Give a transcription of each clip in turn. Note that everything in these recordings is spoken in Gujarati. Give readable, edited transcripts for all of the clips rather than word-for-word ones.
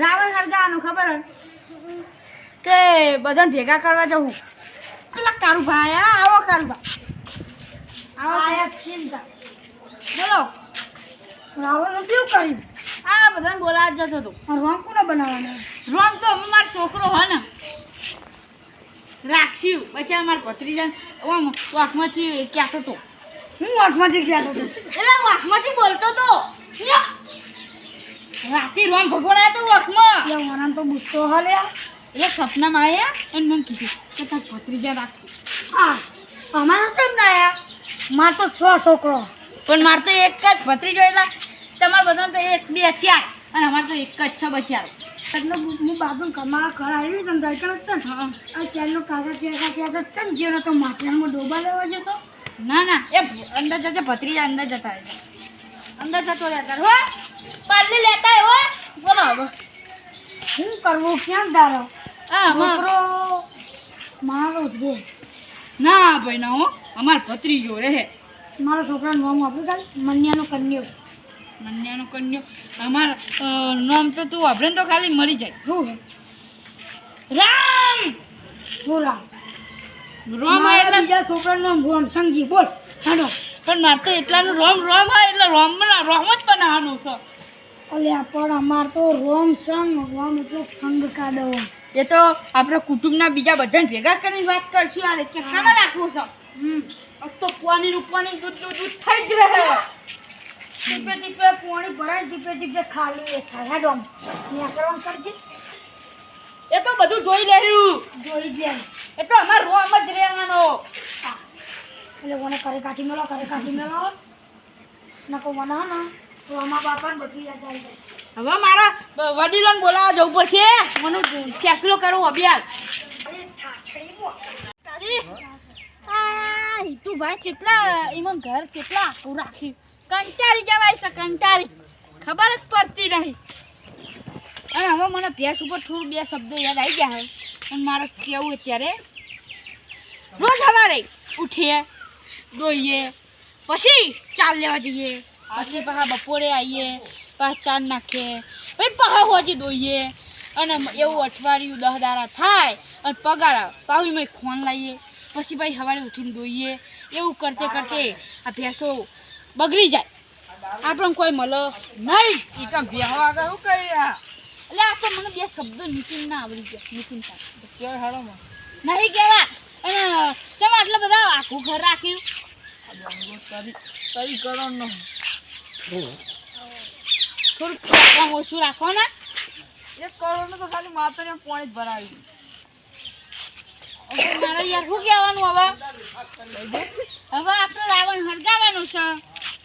રાવણ હરગાવાનું ખબર કે બધાને ભેગા કરવા જવું. પેલા કારુભાઈ આવો કારુભાઈ આવો આયા ચિંતા બોલો. રાવણ કેવું કર્યું? આ બધાને બોલાવા જતો હતો. રોમ કોને બનાવવાનો? રોમ તો અમે મારો છોકરો હે ને રાખ્યું પછી અમારા ભત્રીજાને ઓમ વાંખમાંથી કહેતો હતો. હું વાંખમાંથી કહેતો હતો એટલે વાંખમાંથી બોલતો હતો. રાતે રોમ ભગવાન આવ્યા તો વાંખમાં વરાન તો બુસતો હાલે એટલે સપનામાં આવ્યા અને મને કીધું કે તાર ભત્રીજા રાખી. હા અમારા કેમ ના આવ્યા? માર તો 6 છોકરો પણ માર તો એક જ ભત્રીજો એટલે તમારે બધાને તો 1 2 4 અને અમારે તો એક જ 6 બચ્યા. એટલે હું બાજુ કમાવા ઘર આવી ને દરકાર જ છે ને ત્યારનો કાકા ત્યાં છે ને જેનો તો માથામાં ડોબા લેવા જતો. ના ના એ અંદર જતા ભત્રીજા અંદર જતા રહે અંદર જતો રહેતા હો પાલી લેતા હો. બોલો હવે શું કરવું? ક્યાં ડારો છોકરો મારો જ રે. ના ભાઈ ના હો અમાર ભત્રીજો રહે. મારા છોકરાનું નામ આપણે કાલ મન્યાનો કન્યો. મન્યાનો કન્યો અમારા નામ તો તું આપણે તો ખાલી મરી જાય. શું રામ? શું રામ? રોમ એટલે બીજા છોકરાનું નામ રોમ સંગી બોલ હાડો. પણ મારે તો એટલાનું રોમ હોય એટલે રોમ જ બનાવવાનું છે. અલ્યા પણ અમાર તો રોમ એટલે સંગ કાઢો. એ તો આપણે કુટુંબના બીજા બધાને ભેગા કરીને વાત કરશું. યાર કે ખાના રાખવું છે. તો પાણી દૂધ થઈ જ રહે. ટીપે ટીપે પાણી ભરાય ટીપે ખાલી થાય. હેડો મેં કરવાનું કરજે. એ તો બધું જોઈ લેવું. જોઈ લે એ તો અમાર રોમ જ રહેવાનો. એટલે મને કરે કાઢી મેલો નકો મને ને રોમા બાપાને બધી યાદ આવી જાય. હવે મારા વડીલોને બોલાવવા જવું પડશે. મને ફેસલો કરવો અભિયાન. તું ભાઈ કેટલા એમાં ઘર કેટલા આખું રાખ્યું. કંટાળી જવાય છે કંટાળી ખબર જ પડતી નહીં. અને હવે મને ભેંસ ઉપર થોડું 2 શબ્દો યાદ આવી ગયા હોય અને મારે કેવું અત્યારે રોજ સવારે ઉઠીએ દોઈએ પછી ચાલ લેવા જઈએ પછી પાછા બપોરે આવીએ પાછા ચાર નાખીએ પછી પાછા હોજી દોઈએ અને એવું અઠવાડિયું 10 દાડા થાય અને પગાર પાછી મેં ખોન લાવીએ પછી ભાઈ સવારે ઉઠીને દોઈએ. એવું કરતે આ ભેંસો બગડી જાય. આપણને કોઈ મળે નહીં. એ તો ભેહો આગળ શું કરી રહ્યા? એટલે આ તો મને 2 શબ્દો નીતિન ના આવડી ગયા. નીતિન કેવા હાડોમાં નહીં કેવા. અને તમે આટલા બધા આખું ઘર રાખ્યું. તરી કરોડનો થોડું ઓછું રાખો ને. 1 કરોડનું તો ખાલી માતરિયા પાણી જ ભરાવ્યું. મારે યાર શું કહેવાનું હવે આપણે રાવણ હળગાવાનું છે.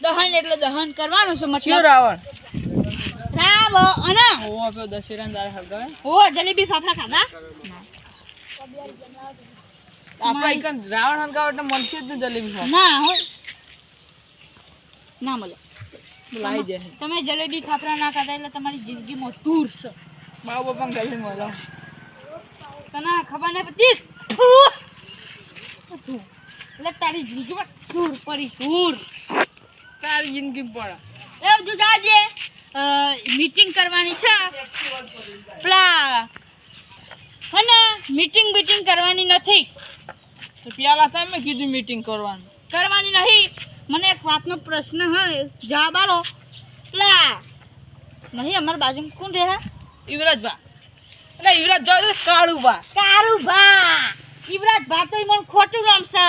દહન એટલે દહન કરવાનું છે. મતલબ રાવણ અને દશેરા હળગાવે હો જલેબી ફાફડા ખાધા. આપણે રાવણ હળગાવ એટલે મળશે જ ને જલેબી ના હોય ના મળે. લાવી જાય તમે જલેબી ફાફડા ના ખાધા એટલે તમારી જિંદગીમાં દૂર છે. બાબા પણ ગલે મળો તને ખબર નહીં પડતી. એટલે તારી જિંદગીમાં દૂર પડી દૂર. તારી જિંદગી પડે એવું તું જાજે. મીટિંગ કરવાની છે પેલા અને મીટિંગ કરવાની નથી. પેલા તમે કીધું મીટિંગ કરવાની નહીં. મને એક વાતનો પ્રશ્ન હોય જવાબ આલો. પેલા નહીં અમારા બાજુમાં કોણ રહે? યુવરાજભા. એટલે યુવરાજ કાળુભા. યુવરાજભા તો મને ખોટું નામ છે.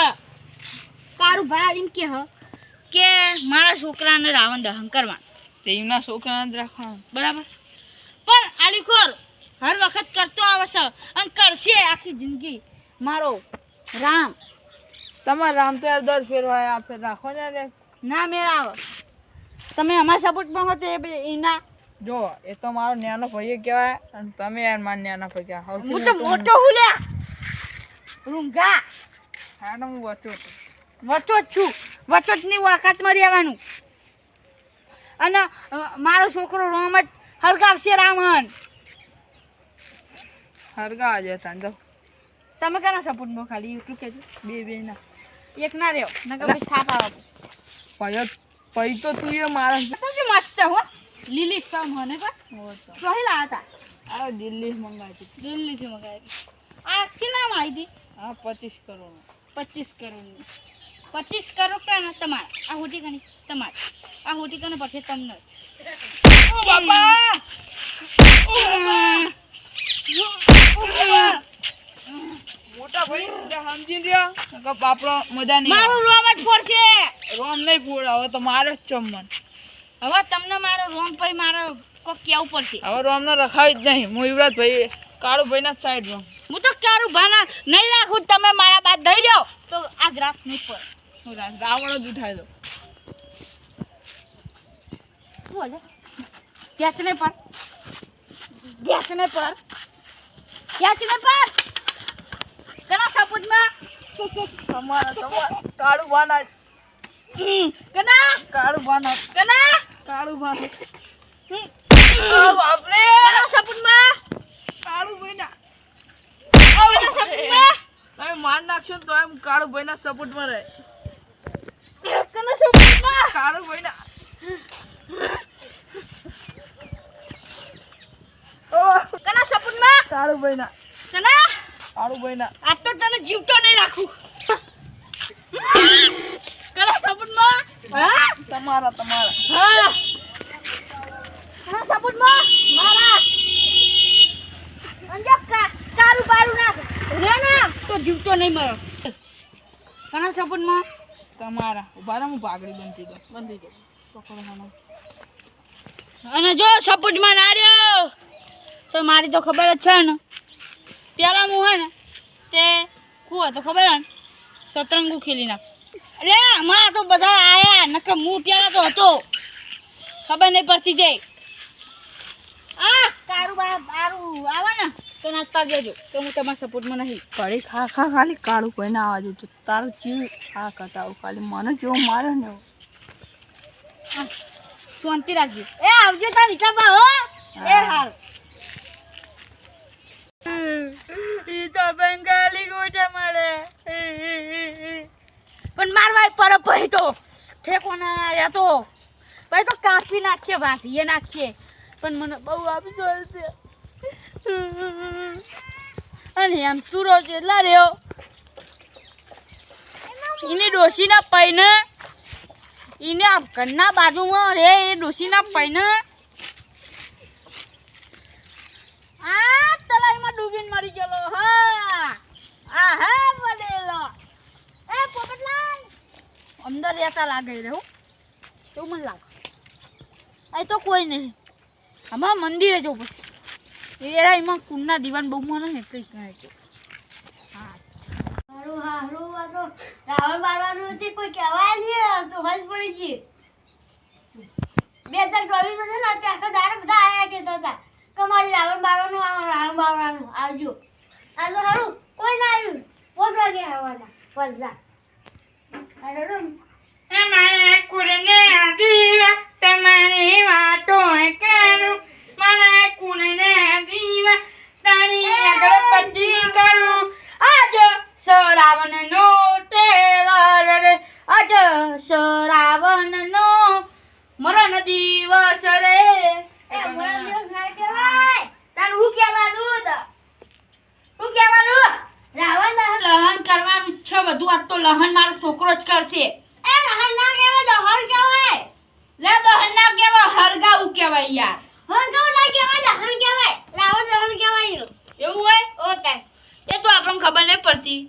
કારુભા એમ કે મારા છોકરાને રાવણ દહન કરવાનું. એમના છોકરાને જ રાખવાનું બરાબર. પણ આલીખોર હર વખત કરતો આવે છે અને કરશે આખી જિંદગી. મારો રામ તમારા રામ તો દર ફેરવાય આ ફેર રાખો ને. ના મેળા આવે તમે અમારા સપોર્ટમાં હો તો એના જો એ તો મારો નાનો ભાઈ કહેવાય અને તમે યાર મારા નાના ભાઈ કહેવાય. હું તો મોટો હુલ્યા રૂંગા. હા હું વચોટ છું. વચોટની વાકાતમાં રહેવાનું. અને મારો છોકરો રોમ જ હળગાવશે. રાવણ હળગાવા જતા તો તમે કેના સપોર્ટમાં ખાલી એટલું કહેજો. બે ના એક ના રહ્યો નકર પછી થાપ આવે. પછી તો તું એ મારા મસ્ત હો લીલી સમ હને કા પહેલા હતા આ દિલ્હી મંગાવી દિલ્હીથી મંગાવી આ કેટલામાં આવી હતી હા 25 કરોડ 25 કરોડની 25 કરોડ કાના તમારે આ હોટી કની તમારે આ હોટી કને પછી તમને ઓ બાપા મોટા ભાઈ સમજી રહ્યા કે બાપડો મજા નહીં મારું રોમ જ ફોડશે રોમ નહીં ફોડ હવે તો મારે જ ચમન હવે તમને મારો રોમ ભાઈ મારો કોક કેવું પડશે હવે રોમ ને રખાવી જ નહીં હું યુવરાજ ભાઈ કાળુ ભાઈ ના સાઈડ રોમ હું તો કારું ભાના નહીં રાખું તમે મારા બાદ દઈ દો તો આજ રાત નહીં પર હું રાવણ જ ઉઠાવી દો બોલે ગેસને પર કના સપોર્ટમાં તમારા કાળુ બાના કના કાળુ બાના કના કાળુ બાના બાપરે કના સપોર્ટમાં કાળુ ભાઈ ના કના સપોર્ટમાં તમે માર નાખશો ને તો એમ કાળુ ભાઈ ના સપોર્ટ માં રહે કના સપોર્ટમાં કાળુ ભાઈ ના કના સપોર્ટમાં કાળુ ભાઈ ના કના કાળુ ભાઈ ના આજ તો તને જીવતો નહીં રાખું કના સપોર્ટમાં હા તમારા તમારા હા કના સપોર્ટમાં મારા અંજો કારું બારું નાખ રે ના તો જીવતો નહીં મરો કના સપોર્ટમાં તમારા ઉભા રહો હું પાઘડી બંધી દઉં બંધી દઉં પકડો હાનો અને જો સપોર્ટમાં ના રહ્યો તો મારી તો ખબર જ છે ને પેલા હું હે ને તે કું હતો ખબર હે ને સતરંગુ ખેલી નાખ એટલે આમાં તો બધા આયા નકર હું પેલા તો હતો ખબર નહીં પડતી જાય આ કારું બારું આવે ને તો નાચ પાડી દેજો તો હું તમારા સપોર્ટમાં નહીં કડી ખા ખા ખાલી કાળુ ભાઈ ના આવવા દેજો તારું જીવ ખા કટાવ ખાલી મને જેવો મારે ને શાંતિ રાખજો એ આવજો તાર નિકાબા હો એ હાર ઈ તો બંગાળી ગોટા મળે પણ મારવાય પર ભાઈ તો ઠેકોના આયા તો ભાઈ તો કાપી નાખીએ ભાટીએ નાખીએ પણ મને બહુ આપી જોઈશે અને આમ તુરો જેટલા રહ્યો એની ડોશીના પૈને એને આ ઘરના બાજુમાં રે એ ડોશીના પૈને આ તલાઈમાં ડૂબીને મરી ગયેલો હા આ હા વડેલો એ પોપટલાલ અંદર રહેતા લાગે રે હું એવું મને લાગે અહીં તો કોઈ નહીં આમાં મંદિરે જવું પછી એરા એમાં કુંડના દીવાન બહુ મને ને એટલે જ કહે છે હા હારું હારું આ તો રાવણ મારવાનું હતી કોઈ કહેવાય નહીં તો હજ પડી છે 2024 માં છે ને તે આખા દાડા બધા આયા કહેતા હતા કે મારી રાવણ મારવાનું આવજો આ તો હારું કોઈ ના આવ્યું 5 વાગે આવવાના 5 હારું મારા કુળને દીવા તમારી વાતો કરું મારા કુળને દીવા તારી અગરબત્તી કરું આજ શ્રાવણનો તહેવાર રે આજ શ્રાવણનો મરણ દિવસ રે મોરા દિવસ ના કહેવાય તારું શું કહેવાનું શું કહેવાનું રાવણ દહન લહન કરવાનું છે બધું આજ તો લહન મારો છોકરો જ કરશે એ દહન ના કહેવાય દહન કહેવાય લે દહન ના કહેવાય હરગાવું કહેવાય યાર હરગાવ ના કહેવાય દહન કહેવાય રાવણ દહન કહેવાય એવું હોય ઓ તાય એ તો આપણને ખબર નહીં પડતી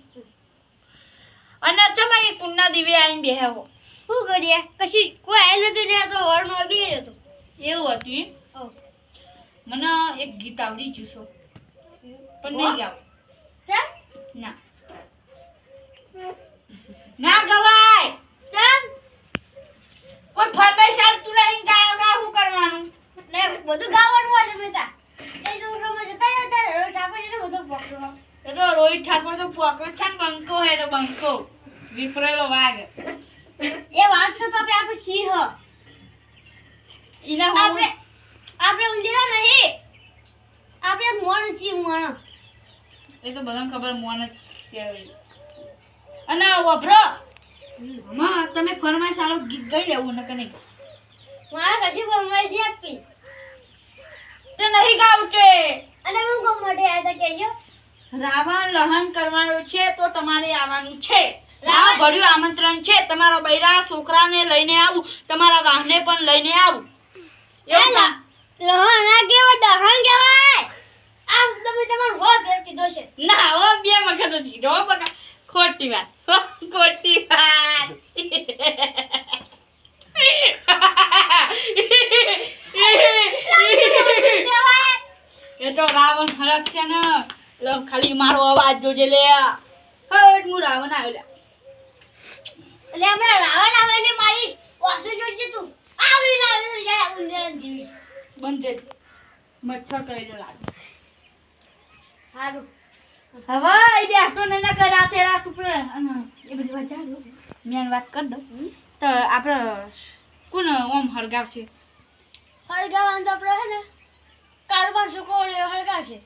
અને તમે એ કુંડના દીવે આવીને બેહો શું કરીએ કશી કોઈ આયેલું નથી રહ્યા તો હોરમાં બેહી જતો એવું હતું એમ? ઓ મને એક ગીત આવડી ગયું છે પણ નહીં ગાવ ચમ ના ના ગવાય ચમ કોઈ ફરમાઈશ આવતું નહીં ગાવ શું કરવાનું લે બધું ગાવાનું હોય છે બેટા એ તો રમવા જતા રહેતા રોજ ઠાકોર છે ને બધું પકડો એ તો રોહિત ઠાકોર તો પોકટ છે ને બંકો હે તો બંકો વિફરેલો વાઘ એ વાત છે તો આપણે સિંહ ઈના આપણે આપણે ઉંદરા નહીં આપણે મોણ સિંહ મોણ એ તો બધાને ખબર મોન જ છે અને વભરો માં તમે ફરમાઈશ આલો ગીત ગાઈ લેવું નકર નહીં મારા કશી ફરમાઈશ આપી તે નહીં ગાવું છે. અને હું કોમ માટે આયા તા કહેજો રાવણ લહન કરવાનો છે તો તમારે આવવાનું છે. રાવણ ભર્યું આમંત્રણ છે. તમારા બૈરા છોકરાને લઈને આવું, તમારા વાહને પણ લઈને આવું. એવું કામ. લહણા કેવા દહન કહેવાય આ તમે તમારો હો ફેર કીધો છે ના હો, 2 વખત જ કીધું હો બકા. ખોટી વાત હો, ખોટી વાત. એ તો રાવણ હરક છે ને. લો ખાલી મારો અવાજ જોજે લે. હટ હું રાવણ આવ્યો લે. એટલે હમણાં રાવણ આવે એટલે મારી વાસુ જોજે તું આવી ના આવી જાય ઉંદર જીવી બંધ થઈ. મચ્છર કરી દો લાગે. સારું હવે એ બેઠો ને ના કર રાતે રાત ઉપર અને એ બધી વાત ચાલો મેં વાત કરી દઉં તો આપણે કોણ ઓમ હરગાવશે. હળગાવાનું તો આપણે હે ને કારોબાર શું કોણ હળગાવશે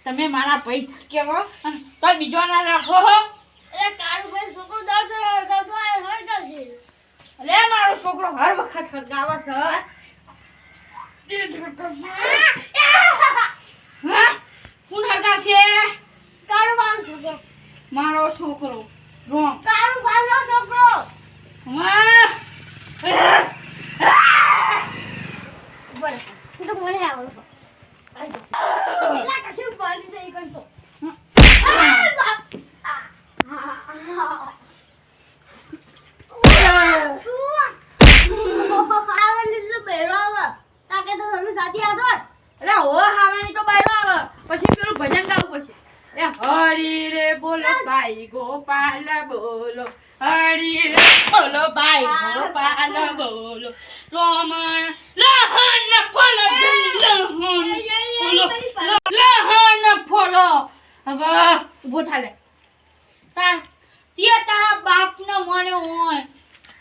તમે મારા ભાઈ કેવો તો બીજો ના રાખો હો. એટલે કારોબાર છોકરો દર હળગાવતો આ હળગાવશે લે મારો છોકરો હર વખત હરગાવે છે. હા કોણ હરગાવશે? કારોબાર છોકરો મારો છોકરો રોંગ. કારોબારનો છોકરો હા બોલ હું તો મને આવડતો એટલે કશું બોલી દે ઈ કરતો આવલી તો બેરો આવા તાકે તો તમે સાથી આદો એટલે હો હાવાની તો બાયરો આવે પછી પેલું ભજન ગાવું પડશે. એ હરી રે બોલો ભાઈ ગોપાલ બોલો, હરી રે બોલો ભાઈ ગોપાલ બોલો, રોમણ લહન ફળ લહન બોલો લહન ફળ. હવે ઊભો થાલે તાર તે તારા બાપનો મને હોય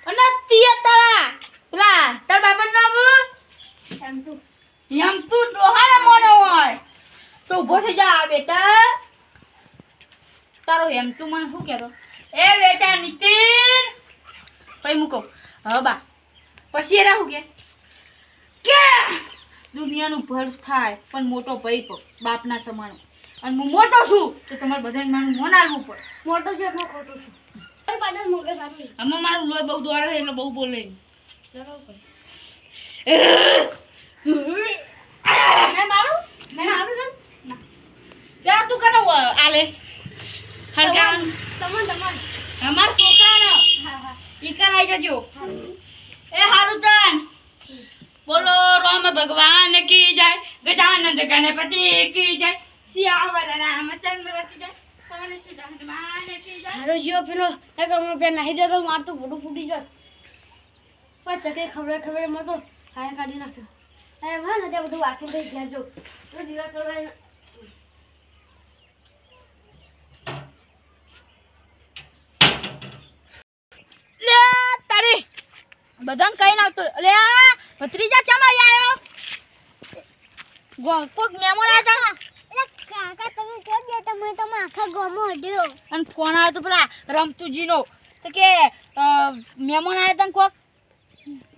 અને તે તારા પેલા તાર બાપનું નામ એમ તું ડોહાને મને હોય તો ઊભો થઈ જા બેટા. તારો એમ તું મને શું કહેતો? એ બેટા નીતિન પછી મૂકો. હવે બા પછી એ રાખું કે દુનિયાનું ભર થાય પણ મોટો ભાઈ તો બાપના સમાનો અને હું મોટો છું તો તમારે બધાને મારું મોન આલવું પડે. મોટો છે એટલો ખોટો છે પણ પાડર મોગે સારું આમાં મારું લોહી બહુ દોડે છે એટલે બહુ બોલે. મેં મારું કર ત્યાં તું કને આલે હરગાન તમાર અમાર છોકરાનો હા હા ઈ કરાઈ જજો. એ હારું તન બોલો રામ ભગવાન કી જય, ગજાનંદ ગણપતિ કી જય, સિયાવર રામચંદ્ર કી જય, પવન સુત હનુમાન કી જય. હારો જીઓ પેલો એક અમે પે નહીં દેતો માર તો ફોટો ફૂટી જાય પણ ચકે ખબર મત તો હાય કાઢી નાખ્યો એમ હા ને તે બધું વાકી દઈ ગયા જો તો દીવા કરવા લે તારી બધાને કઈ નાખતો. લે આ ભત્રીજા ચમ આવ્યો? કોક મહેમાન આવ્યા હતા કાકા તમે કેમ દે તમે આખા ગોમો હડ્યો અને ફોન આવ્યો તો પેલા રમતુજીનો તો કે મહેમાન આવ્યા હતા ને કોક.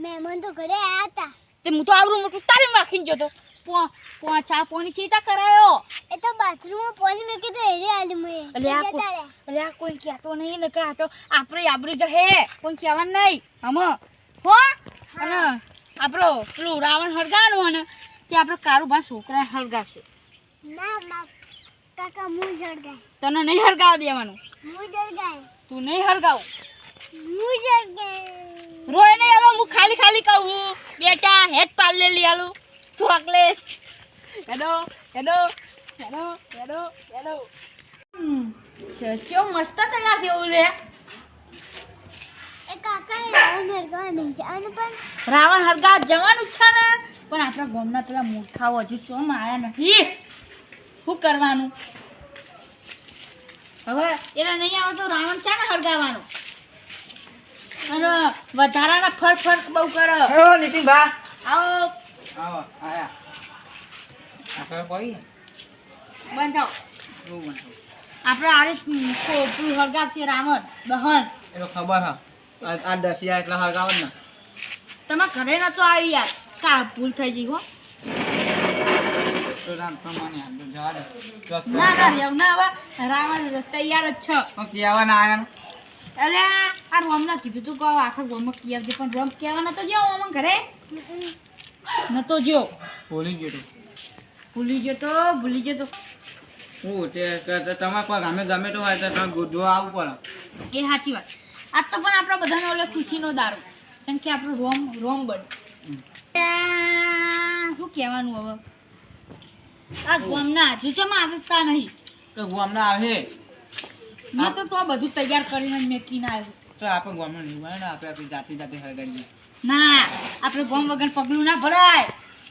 મહેમાન તો ઘરે આયા હતા તે હું તો આવડું મોટું તાલીમ રાખીને જતો. ચા પોની ચીતા કરાયો. એ તો બાથરૂમમાં પાણી મેં કીધું એરી આલી મે અલે આ કોઈ કહેતો નહીં ને કે આ તો આપણે આબરૂ જહે કોઈ કહેવાનું નહીં હમ હો. અને આપણો પેલું રાવણ હળગાવવાનું અને તે આપણે કારુભા છોકરા હળગાવશે. ના મા કાકા હું જળગાય તને નહીં હળગાવ દેવાનું. હું જળગાય તું નહીં હળગાવ હું જળગાય રોય નહીં. હવે હું ખાલી કહું બેટા હેડ પાલ લઈ આલું ચોકલેટ. હેડો હેડો હેડો હેડો હેડો. ચો મસ્ત તૈયાર થયું લે. એ કાકા રાવણ હરગવા નહીં જવાનું પણ રાવણ હરગા જવાનું છે ને પણ આપણા ગામના પેલા મૂર્ખાઓ હજુ ચોમ આયા નથી. શું કરવાનું હવે? એટલે નહીં આવે તો રાવણ છે ને હરગાવાનું અને વધારાના ફર બહુ કરે. હેલો નીતિન બા આવો આવો આયા આ કોઈ બંધ થાવ. શું બનતો આપણે આ રીત પેલું હરગાવશે રાવણ દહન. એ તો ખબર હા આ દસિયા એટલા હરગાવ ને તમે ઘરે નતો આવી યાર કા ભૂલ થઈ ગઈ હો તો રામ પ્રમાણે આંદો જવા દે ચોક ના ના રેવ ના હવે રાવણ તૈયાર જ છે કેવા ના આવ્યા અલે આ રોમને કીધું તું કહો આખા ગોળમાં કી આવજે પણ રોમ કહેવા નતો ગયો આમાં ઘરે નતો ગયો ભૂલી ગયો તું. ભૂલી ગયો તો હું તે તમારે કોઈ ગામે ગમે તો હોય તો તમે જોવા આવવું પડે એ સાચી વાત આજ તો પણ આપણા બધાનો ઓલે ખુશીનો દારો કેમ કે આપણું રોમ બને શું કહેવાનું હવે આ ગોમના હજુ ચમ આવતા નહીં તો ગામના આવે મેં તો બધું તૈયાર કરીને જ મેકીને આવ્યું તો આપણે ગામમાં નહીં મળે ને આપણે આપણી જાતે હરગાડીએ ના આપણે ગોમ વગર પગલું ના ભરાય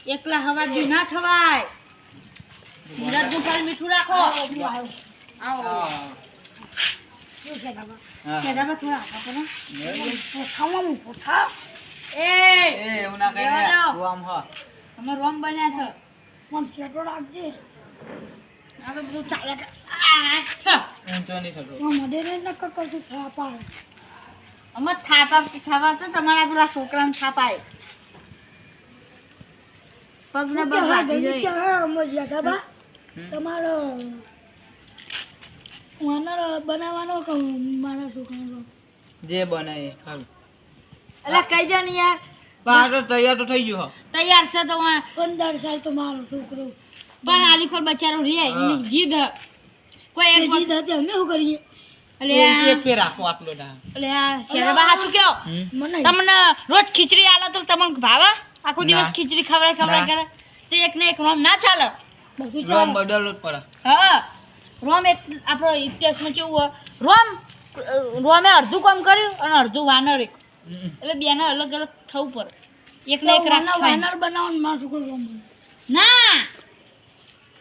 એકલા હવા દૂર ના થવાય ધીરજ ઉપર મીઠું રાખો આવો કેદામાં થોડા આપો ને ખાવાનું પોથા એ એવું ના કહે રહેવા દો. ગામ હ અમે રોમ બન્યા છે મમ છેટો રાખજે આ તો બધું ચાલે છે ઊંચો નહીં થતો મડે ને નકર કરતું થાપા અમે થાપા તો તમારા પેલા છોકરાને થાપાય પગને પગ વાગી જાય તમારો વાનર બનાવવાનો કે મારા છોકરાનો જે બને એ ખાવું એટલે કઈ જા ને યાર બહાર તો તૈયાર તો થઈ ગયું હો તૈયાર છે તો 15 સાલ તો મારો છોકરો પણ આલીખોર બચારો રે એની જીદ હ. કોઈ એક જીદ હતી અમે શું કરીએ એટલે એક પે રાખો આટલો ડા એટલે શેરબા હાચું કયો મને તમને રોજ ખીચડી આલો તો તમને ભાવે આખો દિવસ ના. ખીચડી ખવડાય ના. કરે તો એક ને એક રોમ ના ચાલે બધું રોમ ચાલે બદલવું જ પડે હા રોમ આપણો ઇતિહાસમાં કેવું હોય રોમે અડધું કામ કર્યું અને અડધું વાનર એટલે બેને અલગ અલગ થવું પડે એક ને એક રાખવાય વાનર બનાવવાનું મારો છોકરો રમ ના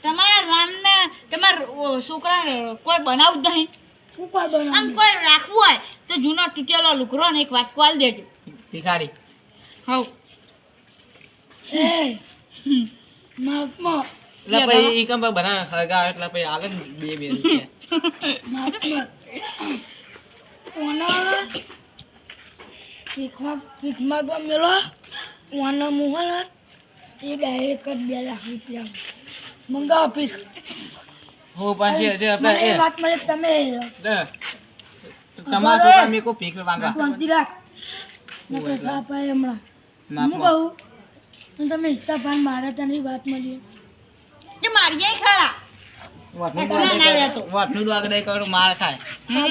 તમારા રામને તમારા છોકરાને કોઈ બનાવવું જ નહીં હું કોઈ આમ બનાવું કોઈ રાખવું હોય તો જૂનો તૂટેલો લુગરો ને એક વાટકો આલી દેજો ભિખારી હવ એ મહાત્મા એટલે પછી ઈ કમ બધા હરગા એટલે પછી હાલે ને બે રૂપિયા વાનર ભીખમાં પણ મેલો વાનર મુહલ એ ડાયરેક્ટ જ 2 લાખ રૂપિયા મંગાવો ભીખ હો પણ જે મને આપણે એ વાત મળે તમે તમારા છોકરા મેં કોઈ ભીખ માંગવા શાંતિ રાખ નકર થાપ આવે હમણાં હું માપમાં. કહું અને તમે હિસ્સા ભાન મારા તને વાત મળી જે મારીએ ખરા વાતનું ના, ના, ના, લેતો. વાતનું દુઆ કદાચ કરું માર ખાય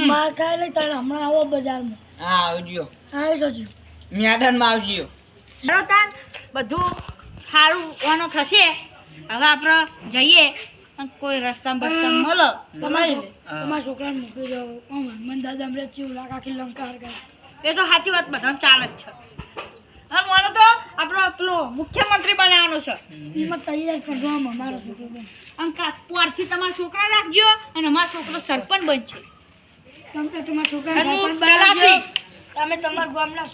માર ખાય નહીં તારે હમણાં આવો બજારમાં હા આવજો આવી જજો મેદાનમાં આવજો ચાલો તાન બધું સારું વાનો થશે હવે આપણે જઈએ અને કોઈ રસ્તામાં બસ્તામાં મળો તો મળી લે. તમારા છોકરાને મોકલી દો મને દાદા હમણાં ચીવ લાખ આખી લંકા હરગાય એ તો સાચી વાત બધાને ચાલે જ છે અને મને તો આપણો પેલો મુખ્યમંત્રી બનાવવાનો છે એમાં તૈયાર કરવામાં મારો છોકરો બને. અંકા પોરથી તમારા છોકરા રાખજો અને અમારો છોકરો સરપંચ બનશે તમે તો તમારા છોકરાને અને હું સરપંચ બનાવજો પેલાથી. તમે તમારા ગામના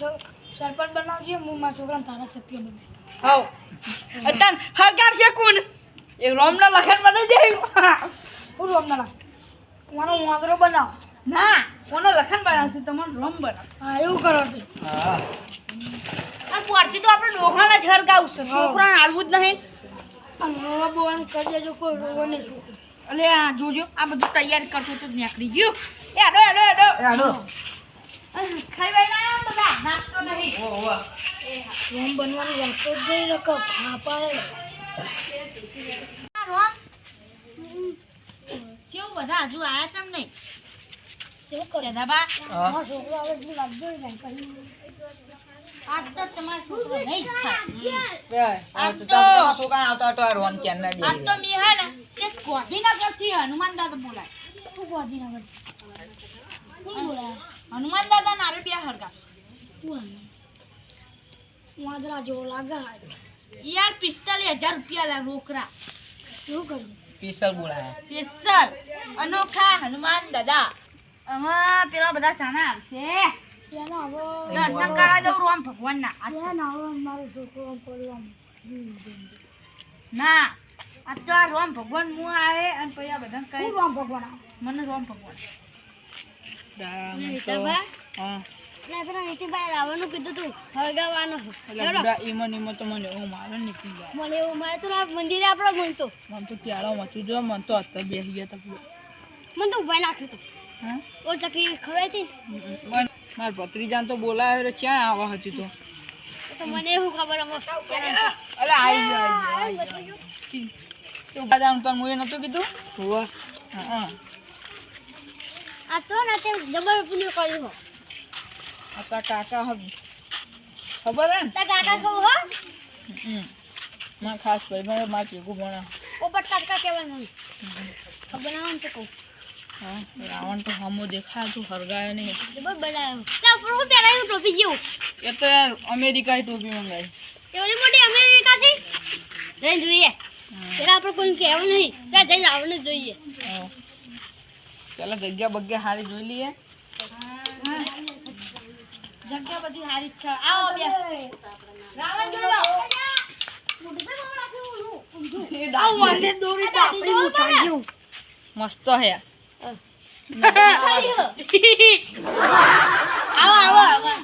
સરપંચ બનાવજો હું મારા છોકરાને ધારાસભ્ય બનાવી હવ અતન હરગાર છે કોણ એ રોમના લખન મને જાય હું રોમ ના મારો વાંદરો બનાવો ના કોનો લખન બનાવશું તમારે રોમ બનાવ હા એવું કરો છો હા અને પોરથી તો આપણે ડોહાના જ હરગાવું છે છોકરાને આલવું જ નહીં અને રોવા બોવાનું કરી દેજો કોઈ રોવો નહીં છોકરો એટલે આ જોજો આ બધું તૈયારી કરતો તો જ નીકળી ગયું એ આડો આડો આડો હાલો ખાઈ વાઈ ના આમ બધા નાસ્તો નહીં ઓ રોમ બનવાની વાત જ જઈ રકો ખાપા આ રોમ કેવું બધા હજુ આયા ચમ નહીં એવું કરે દાદા હા. મારો છોકરો હવે શું લાગજો ને કરી આજ તો તમારા છોકરો નહીં જ થાય બે આ તો તો- તમારા છોકરા આવતા તો આ રોન કેન ના આજ તો મી હે ને છે ગાંધીનગર થી હનુમાન દાદા બોલાય શું ગોધી ના કરી કોણ બોલાય હનુમાન દાદા નારે બે હરગા કોણ વાંદરા જેવો લાગે યાર 45,000 રૂપિયા લા રોકડા એવું કર્યું પિસ્તલ બોલાયા સ્પેશિયલ અનોખા હનુમાન દાદા આમાં પેલા બધા ચાના આવશે એના હવે દર્શન કરા દઉં રામ ભગવાનના એના હવે મારો છોકરો પડ્યો ના આ તો આ રામ ભગવાન મું આવે અને પછી આ બધા કઈ હું રામ ભગવાન આવે મને રામ ભગવાન હા એટલે પેલા નીતિભાઈ રાવણનું કીધું તું હળગાવાનું છે. એટલે બુડા ઈમન તો મને એવું મારે નથી જાય. મને એવું મારે તો આ મંદિરે આપણો મનતો મને તો પ્યારો મચું જો મને તો અત્યારે બેસી ગયા તા પૂરો. મને તો ઉભા નાખ્યું હતું હા ઓ ચકી ખવાઈ હતી મારા ભત્રીજાને તો બોલાવે તો ક્યાં આવા હતી તો મને એવું ખબર અમે અલે આવી ગયો તું બદામ તો મુએ નતો કીધું હોવા હા આ તો ના તે જબર પુલ્યો કર્યું હો આપણા કાકા ખબર હે ને તા કાકા કહું હો મારા ખાસ ભાઈ મારા ભેગું ભણા પોપટ કાકા કહેવાનું ખબર ના હોય તો કહું હા રાવણ તો હમો દેખાય તું હરગાય નહીં જબર બનાવ્યો તા ઉપર હું પહેરાયું ટોપી જેવું એ તો યાર અમેરિકાની ટોપી મંગાવી એવડી મોટી અમેરિકાથી જઈને જોઈએ પેલા આપણે કોઈ કહેવું નહીં ત્યાં જઈને આવવાનું જ જોઈએ ચાલો જગ્યા બગ્યા સારી જોઈ લઈએ જગ્યા બધી સારી છે આવો બે રાવણ જોઈ લો મસ્ત હે આવો આવો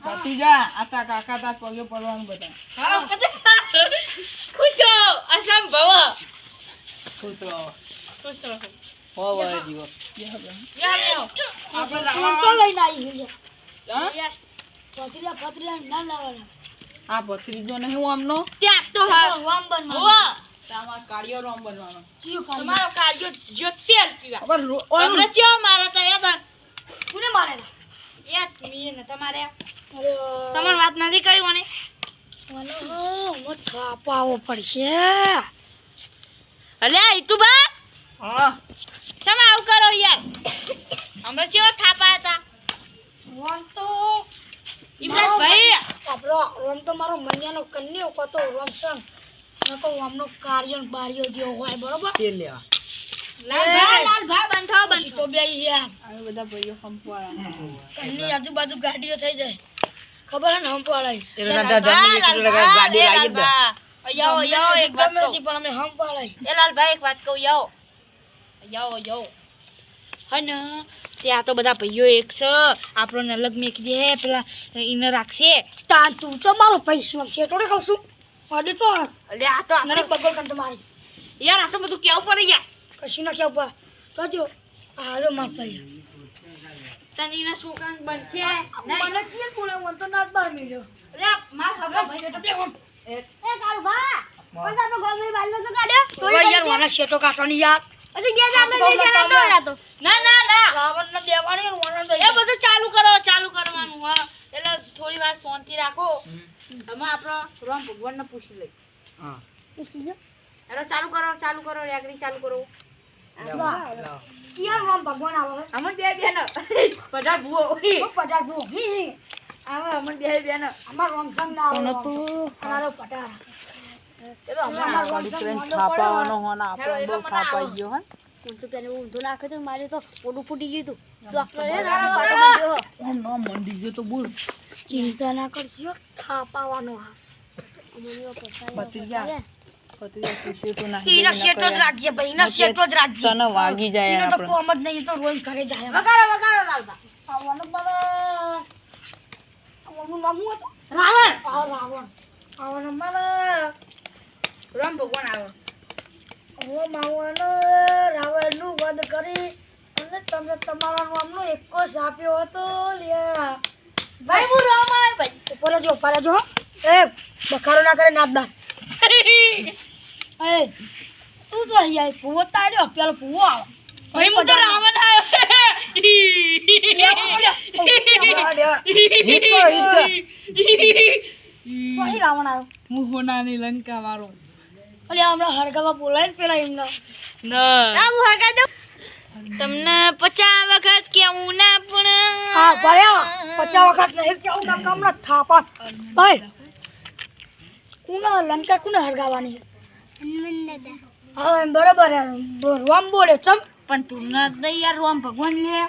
ભતીજા આતા કાકા તાર પગે પડવાનું બધા ખુશ રહો અસમ ભવ ખુશ રહો ખુશ રહો હો વળે જીવો આ ભત્રીજો નહીં હું આમનો ત્યાં તો હોવા આમાં કાળિયો રોમ બનવાનો તમારો કાર્યો જ્યોતિલ પીવા પણ તમને ચેવો મારા તા યાદ કોને મારે યાદ મી ને તમારે તમાર વાત નથી કરી મને મને થાપાવો પડશે અલ્યા ઈતુબા હા ચમ આવું કરો યાર હમણાં ચેવો થાપા હતા રોમ તો ઇમરાન ભાઈ આપણો રોમ તો મારો મન્યાનો કન્યો કતો રોમ સમ નકો આમનો કાર્યો બારીઓ જેવો હોય બરોબર તે લેવા લાલ ભાઈ બંધાવ બંધ તો બે યાર આ બધા ભાઈઓ સંપવાળા કન્ની આજુબાજુ ગાડીઓ થઈ જાય ખબર હે ને હંપાળાઈ ગાડી લાવી દે યાઓ યાઓ એક વાત કહું પણ અમે હંપાળાઈ એ લાલભાઈ એક વાત કહું યાઓ યાઓ યાઓ હને ત્યાં તો બધા ભાઈઓ એક છે આપણને અલગ મેકી દે પેલા એને રાખશે તા તું તો મારો પૈસો છે તો કહું છું અડે તો એટલે આ તો મને બગલ કન તમારી યાર આ તો બધું કેવું પડે યાર કશી ના કેવું પર તો જો હાલો માર પૈ તને એના છોકરા બનશે મને છે કોણે મન તો ના બાર મળ્યો એટલે માર હગા ભાઈ તો બે એ કાળુ ભા કોઈ આપણો ગોમની બાલનો તો કાઢ્યો તો યાર મને શેટો કાટવાની યાર અજી ગયા આપણે લઈ ગયા તો જાતો ના ના ના રાવણ ને દેવાની મને તો એ બધું ચાલુ કરવાનું હા એટલે થોડી વાર શાંતિ રાખો અમે આપણો રામ ભગવાનને પૂછી લઈ હા એટલે ચાલુ કરો રેગરી ચાલુ કરો યાર રામ ભગવાન આવે અમે બે બેન બધા ભૂવો પટાર જો આવે અમે બે બેન અમાર રામ સંગ ના આવે તો અમારો પટાર એ તો અમાર રામ ગાડી સંગ ટ્રેન મોઢો થાપાવાનો હોના આપણો બહુ થાપાઈ ગયો હે તું તો પેલે ઊંધો નાખે તો મારે તો પોડું ફૂટી ગયું તું ડોક્ટર એ રામ પાટો બંધ્યો આમ નો મંડી ગયો તો બોલ ચિંતા ના કરજો થાપાવાનો હા અમને ભત્રીજા પૂછ્યું તો નહીં ઈનો શેટો જ રાખજે ભાઈ ઈનો શેટો જ રાખજે તને વાગી જાય ઈનો તો આપણે કોમ જ નહીં તો રોજ ઘરે જાય વગાડો લાલબા આવવાનું મને આવવાનું નામ શું હતું રાવણ રાવણ આવવાનું મને રામ ભગવાન આવે હું માવાનો રાવણનું વધ કરી અને તમે તમારા નામનો એક જ આપ્યો હતો લ્યા ભાઈ હું રામ આવે ભાઈ ઉપર જો એ બખારો ના કરે નાદદાર એ તું તો અહીંયા ફૂવો તાર્યો પેલો ફૂવો આવે ભાઈ હું તો રાવણ પછી રાવણ આવ્યો હું હોનાની લંકા વાળો અરે હમણાં હરગાવા બોલાય ને પેલા એમના ના હું હગા દઉં તમને 50 વખત કેવું ના પણ હા ભર્યા 50 વખત નહીં કેવું કામ હમણાં થાપા ભાઈ કુના લંકા કુને હરગાવાની હા એમ બરાબર રોમ બોલે ચમ પણ તું ના દઈ યાર રામ ભગવાન લે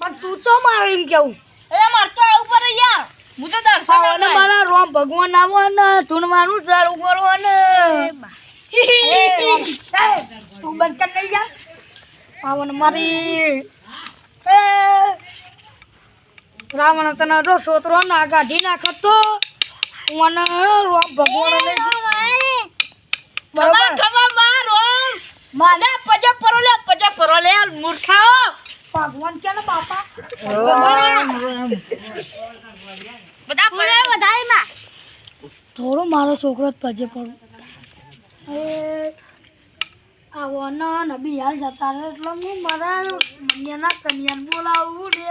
પણ તું તો મારે એમ કેવું એ માર તો આવું પડે યાર હું તો દર્શન અને મારા રોમ ભગવાન આવો ને ધૂણવાનું ચાલુ કરો ને એ રોમ, એ, તું બંધ કર નહીં જા આવો ને મારી એ રાવણ તને જો સોતરો ના કાઢી નાખતો મને રોમ ભગવાન ને બરોબર ખમા મારો માને પજા પરો લે મૂર્ખાઓ ભગવાન કે ને બાપા બધા પડે વધારે માં થોડો મારો છોકરો જ પજે પડું એ આવો ને બી હાલ જતા રહે એટલે હું મારા મન્યાના કન્યાને બોલાવું રે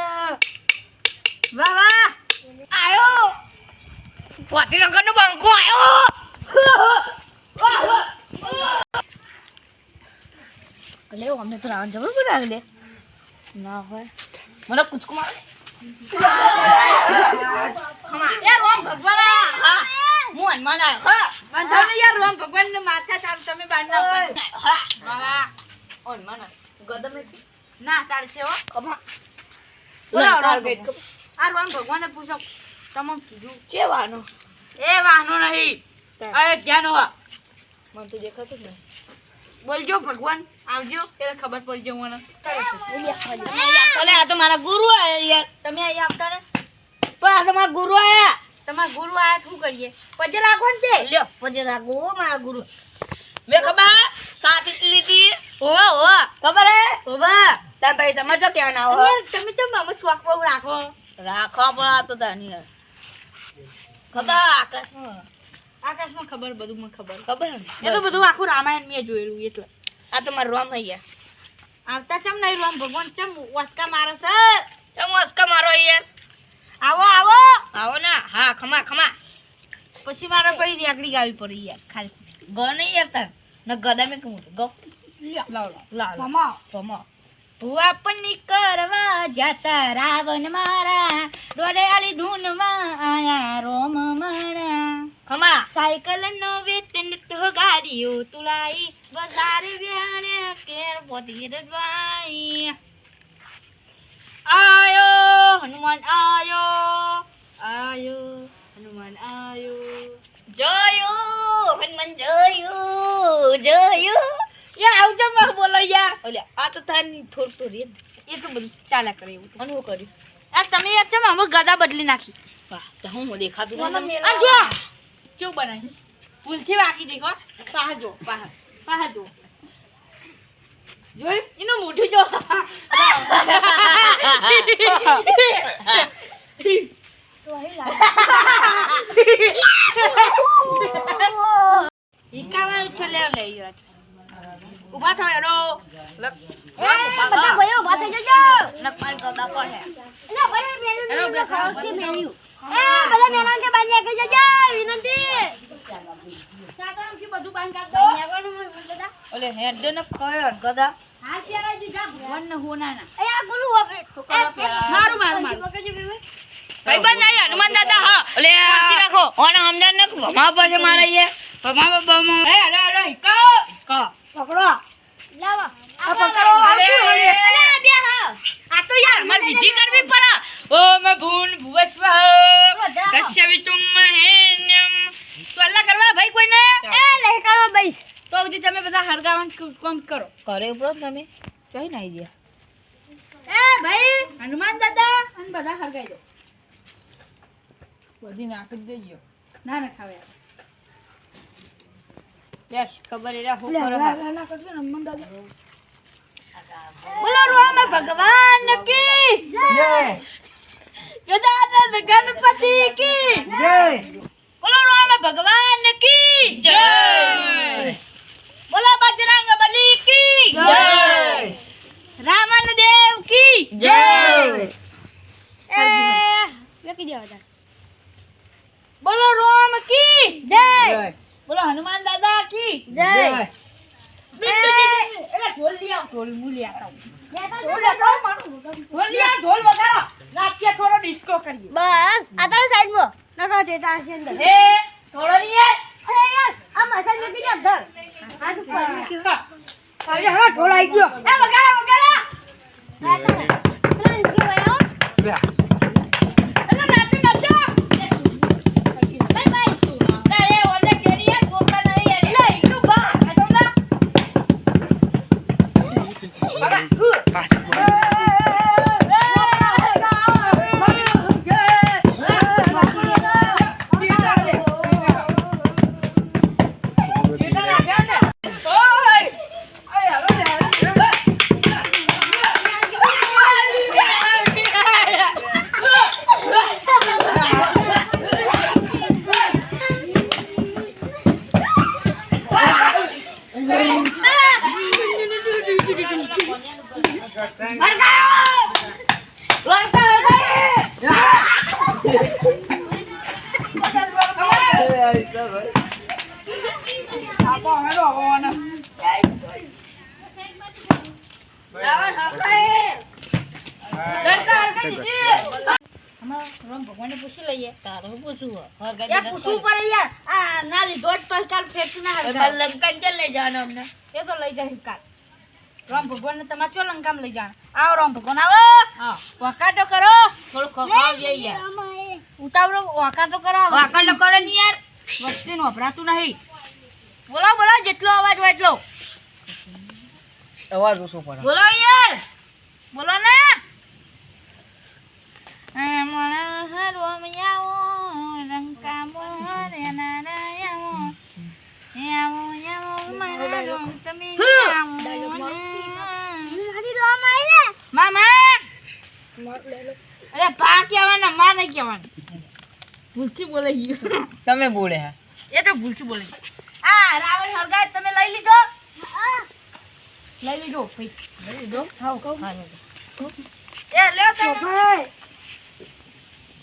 વાહ વાહ આયો વાટીનગર નો બંકો આયો લે અમને તો રાવણ જબર બનાવી લે ના હોય મને કુચકો મારે યાર રામ ભગવાન હા હું હનુમાન આવ્યો હા બંધાવ યાર રામ ભગવાન ને માથા ચાલ તમે બાંધના હા બાબા હનુમાન ગદમ ના ચાલશે હો ખમા બોલા આ રામ ભગવાનને પૂછો તમને કીધું કે વાનો એ વાનો નહીં અરે ધ્યાન હો મને તો દેખાતું જ નહીં બોલજો ભગવાન આવજો એટલે ખબર પડી જાય મને અલે આ તો મારા ગુરુ આયા યાર તમે અહીંયા આવતા રે પણ આ તો મારા ગુરુ આયા તમારા ગુરુ આયા શું કરીએ પજે લાગો ને તે લ્યો પજે રાખો મારા ગુરુ મે ખબર સાથી લીધી ઓ ખબર હે ઓબા તાર ભાઈ તમે તો ક્યાં ના હો યાર તમે તો મામા સ્વાખ બહુ રાખો રાખો પણ આ તો તાની ખબર આકાશમાં ખબર બધું મને ખબર ખબર એ તો બધું આખું રામાયણ મેં જોયેલું એટલે આ તો મારા રોમ અહીંયા આવતા ચમ નહીં રામ ભગવાન ચમ વસકા મારે છે તમે મસ્કા મારો યાર આવો આવો આવો ના હા ખમા ખમા પછી મારા ભાઈ રેકડી ગાવી પડી યાર ખાલી ગો નહીં યાર તાર ન ગદા મે કમું ગો લાવ ખમા ખમા ભુવા પણ કરવા જાતા રાવણ મારા ડોરે આલી ધૂનમાં આયા રોમ મારા ખમા સાયકલ નો વેતન તો ગાડીઓ તુલાઈ બજાર વ્યાણે કેર પોતી રજવાઈ આયો હનુમાન આયો હનુમાન આયો જોયું હનુમાન જોયું યાર આવજો મત બોલો યાર ઓલે આ તો તાન થોડ તો રે એ તો બધું ચાલ્યા કરે એવું અને હું કર્યું યાર તમે યાર ચમ અમે ગદા બદલી નાખી વાહ તો હું દેખાતું આ નથી જો કેવું બનાવી ભૂલથી વાગી દેખો પાહ જો પાહ જો જોઈ એનું મોઢું જો ઈકાવાનું છે લે યાર ઉભા થયો રો બધા ભાઈઓ ઉભા થઈ જજો નકમાલ ગદા પર હે એટલે ભાઈ મેનુ ને ખાવ છે મેનુ એ બધા મેનુ કે બાની આગળ જજો વિનંતી સાગરમ કે બધું બાંધ કાઢ દો મેવાનું મને બધા ઓલે હેડ ને ખયો ગદા હાર પહેરાઈ દીધા ભગવાન ને હોનાના એ આ ગુરુ હવે મારું ભાઈબંધ આયા હનુમાન દાદા હા ઓલે શાંતિ રાખો ઓને સમજાણ ને ભમા પાસે મારે એ બમા એ અરે કો પકડો લાવો આ પકડો અરે અલે બે હા આ તો યાર અમાર વિધિ કરવી પડે ઓમ ભૂન ભુવસ્વ દશ્યવિતુમ મહેન્યમ તો અલ્લાહ કરવા ભાઈ કોઈને એ લહેકારો ભાઈ તો ઉધી તમે બધા હરગાવાનું કોમ કરો કરે ઉપરો તમે જોઈ ના આઈ એ ભાઈ હનુમાન દાદા અને બધા હરગાઈ દો બધી નાખી દેજો ના ના ખાવે યસ ખબર એરા હું કરો બોલો રામ ભગવાન કી જય ગદાનંદ ગણપતિ કી જય બોલો રામ ભગવાન કી જય બોલો બજરંગ બલી કી જય રામન દેવ કી જય લખી દેવા જા બોલો રામ કી જય બોલો હનુમાન દાદા કી જય એલા ઢોલ લઈ આવ ઢોલ હું લઈ આવતા ઢોલ લઈ આવ ઢોલ વગાડો નાચ્ય થોડો ડિસ્કો કરીએ બસ આ તો સાઈડમાં નકો ટેટા છે અંદર હે થોડો લઈ આવ અરે યાર આ મસાજ મૂકી દે ધર આ તો અરે હા ઢોલ આવી ગયો એ વગાડો વગાડો પેલા નીચે ભાઈ એલા નાચો નાચો એ રામ ભગવાનને પૂછી લઈએ તારું પૂછવું યાર પૂછવું પડે યાર આ ના લીધો જ પછી કાલ ફેંકતું ના હાલ લંકા ક્યાં લઈ જવાનો અમને એ તો લઈ જાય કાલ રામ ભગવાનને તમારે ચો લંકામ લઈ જવાનું આવો રામ ભગવાન આવો હા વકાટો કરો થોડું ખખડાવ જઈએ યાર ઉતાવળો વકાટો કરો વાકડો કરે ને યાર વસ્તીનું વપરાતું નહીં બોલાવો બોલાવો જેટલો અવાજ હોય એટલો અવાજ ઓછો પડે બોલો યાર બોલો ને મને હરવમિયાઓ રંકા મોરે નારાયણો યાવો યાવો મારા રોમ તમે મામા અરે પા કહેવાના માં નહીં કહેવાનું ભૂલથી બોલાઈ ગયું તમે બોલે હે એ તો ભૂલથી બોલાઈ ગયું આ રાવણ હરગાય તમે લઈ લીધો લઈ લીધો ભાઈ લઈ લીધો હાઉ હા એ લ્યો તો ભાઈ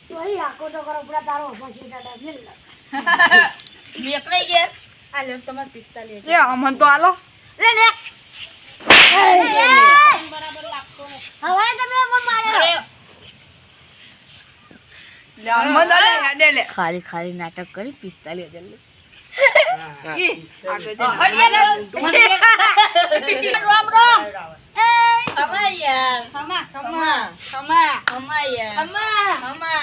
તોય આખો તો કરો પૂરા તારો પછી દાદા મિલ નીકળી ગયા આ લ્યો તમાર 45 એ અમન તો આલો લે ને બરાબર લાગતો ને હવે તમે મન મારે અરે લે અમન આલે હેડે લે ખાલી ખાલી નાટક કરી 45,000 લે રામ રામ ખમા યાર ખમા ખમા ખમા ખમા યાર ખમા ખમા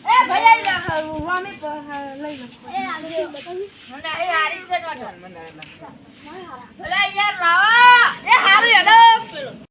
એ ભાઈ આઈ જા રામી લઈ લો મને એ હારી છે નોટ ભલા યાર લાવા એ હારું હેડો